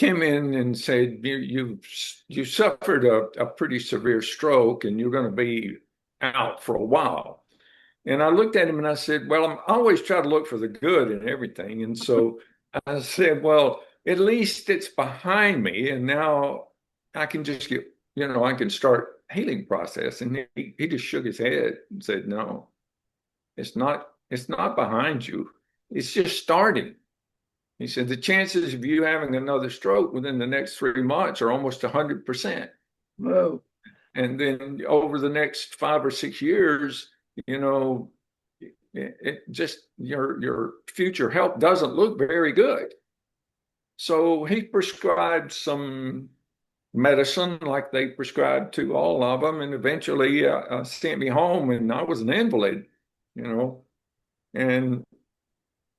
came in and said, you suffered a pretty severe stroke and you're going to be out for a while. And I looked at him and I said, well, I always try to look for the good in everything. And so I said, well, at least it's behind me. And now I can just get, I can start healing process. And he just shook his head and said, no, it's not behind you. It's just starting. He said, the chances of you having another stroke within the next 3 months are almost 100%. Whoa. And then over the next 5 or 6 years, you know, it just your future health doesn't look very good. So he prescribed some medicine like they prescribed to all of them, and eventually sent me home, and I was an invalid, you know, and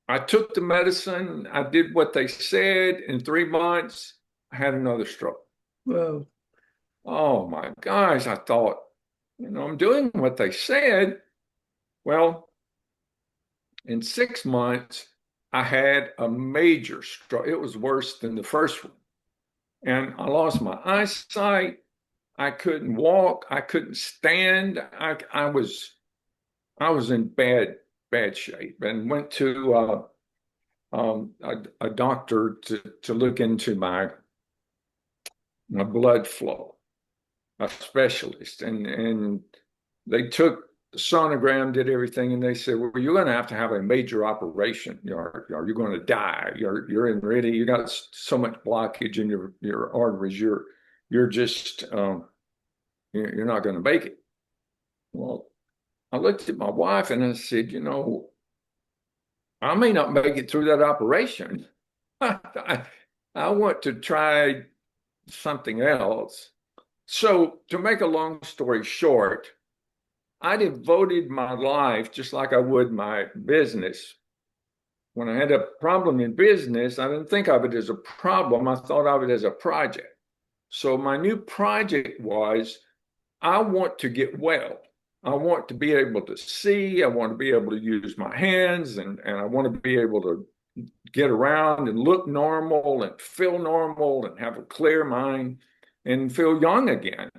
I took the medicine. I did what they said. In 3 months, I had another stroke. Whoa. Oh my gosh, I thought, I'm doing what they said. Well, in 6 months, I had a major stroke. It was worse than the first one. And I lost my eyesight. I couldn't walk. I couldn't stand. I was in bad shape and went to a doctor to look into my blood flow, a specialist, and they took the sonogram, did everything, and they said, "Well, you're going to have a major operation. You're going to die. You're in really. You got so much blockage in your arteries. You're just you're not going to make it." Well, I looked at my wife and I said, I may not make it through that operation. I want to try something else. So, to make a long story short, I devoted my life just like I would my business. When I had a problem in business, I didn't think of it as a problem. I thought of it as a project. So, my new project was I want to get well. I want to be able to see. I want to be able to use my hands, and I want to be able to get around and look normal and feel normal and have a clear mind and feel young again.